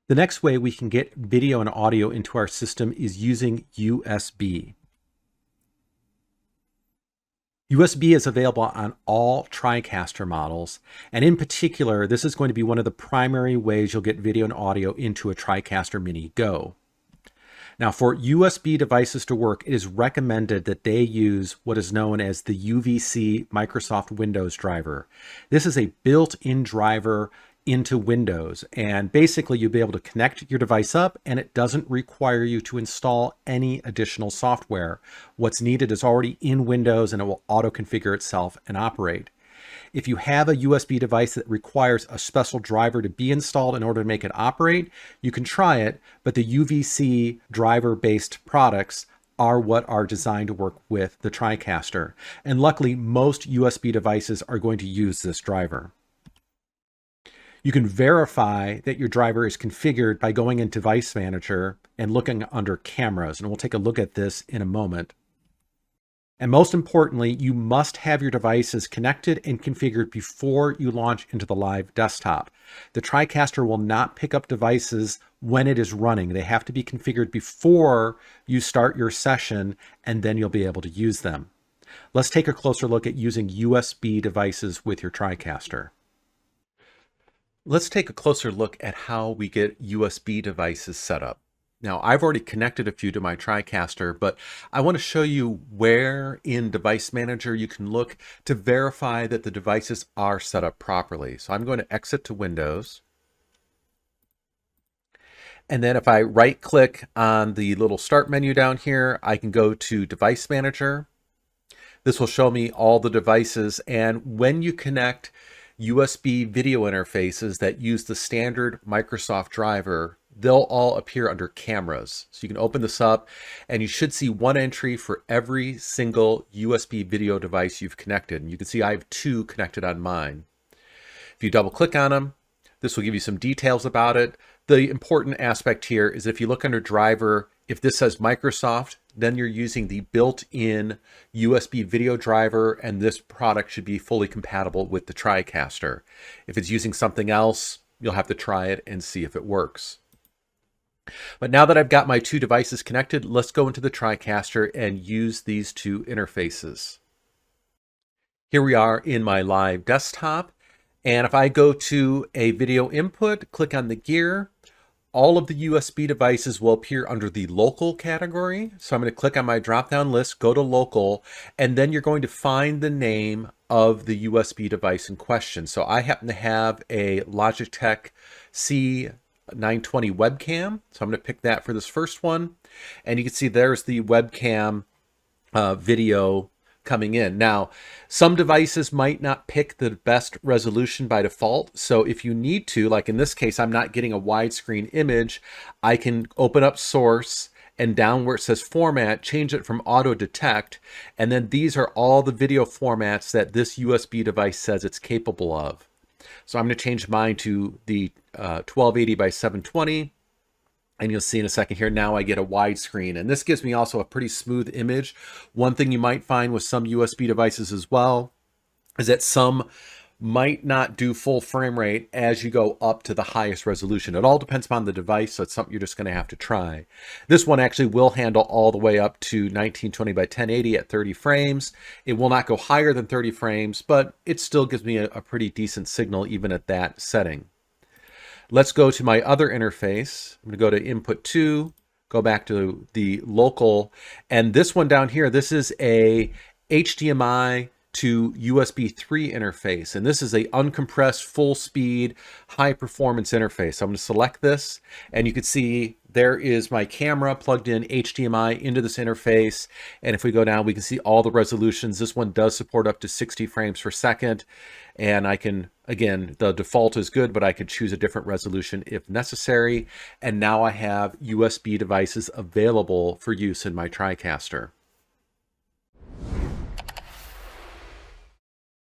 The next way we can get video and audio into our system is using USB. USB is available on all TriCaster models, and in particular, this is going to be one of the primary ways you'll get video and audio into a TriCaster Mini Go. Now, for USB devices to work, it is recommended that they use what is known as the UVC Microsoft Windows driver. This is a built-in driver into Windows, and basically you'll be able to connect your device up, and it doesn't require you to install any additional software. What's needed is already in Windows, and it will auto-configure itself and operate. If you have a USB device that requires a special driver to be installed in order to make it operate, you can try it, but the UVC driver-based products are what are designed to work with the TriCaster. And luckily, most USB devices are going to use this driver. You can verify that your driver is configured by going in Device Manager and looking under Cameras, and we'll take a look at this in a moment. And most importantly, you must have your devices connected and configured before you launch into the live desktop. The TriCaster will not pick up devices when it is running. They have to be configured before you start your session, and then you'll be able to use them. Let's take a closer look at using USB devices with your TriCaster. Let's take a closer look at how we get USB devices set up. Now, I've already connected a few to my TriCaster, but I want to show you where in Device Manager you can look to verify that the devices are set up properly. So I'm going to exit to Windows. And then if I right click on the little start menu down here, I can go to Device Manager. This will show me all the devices, and when you connect USB video interfaces that use the standard Microsoft driver, they'll all appear under Cameras. So you can open this up, and you should see one entry for every single USB video device you've connected. And you can see I have 2 connected on mine. If you double click on them, this will give you some details about it. The important aspect here is if you look under driver, if this says Microsoft, then you're using the built-in USB video driver, and this product should be fully compatible with the TriCaster. If it's using something else, you'll have to try it and see if it works. But now that I've got my 2 devices connected, let's go into the TriCaster and use these 2 interfaces. Here we are in my live desktop, and if I go to a video input, click on the gear, all of the USB devices will appear under the local category. So I'm going to click on my drop-down list, go to local, and then you're going to find the name of the USB device in question. So I happen to have a Logitech C920 webcam. So I'm going to pick that for this first one. And you can see there's the webcam video coming in. Now, some devices might not pick the best resolution by default. So if you need to, like in this case, I'm not getting a widescreen image, I can open up source and down where it says format, change it from auto detect. And then these are all the video formats that this USB device says it's capable of. So I'm going to change mine to the 1280 by 720. And you'll see in a second here, now I get a widescreen. And this gives me also a pretty smooth image. One thing you might find with some USB devices as well is that some might not do full frame rate as you go up to the highest resolution. It all depends upon the device, so it's something you're just going to have to try. This one actually will handle all the way up to 1920 by 1080 at 30 frames. It will not go higher than 30 frames, but it still gives me a pretty decent signal even at that setting. Let's go to my other interface. I'm going to go to input 2, go back to the local, and this one down here, this is a HDMI to USB 3 interface, and this is a uncompressed, full speed, high performance interface. So I'm going to select this, and you can see there is my camera plugged in HDMI into this interface. And if we go down, we can see all the resolutions. This one does support up to 60 frames per second. And I can, again, the default is good, but I could choose a different resolution if necessary. And now I have USB devices available for use in my TriCaster.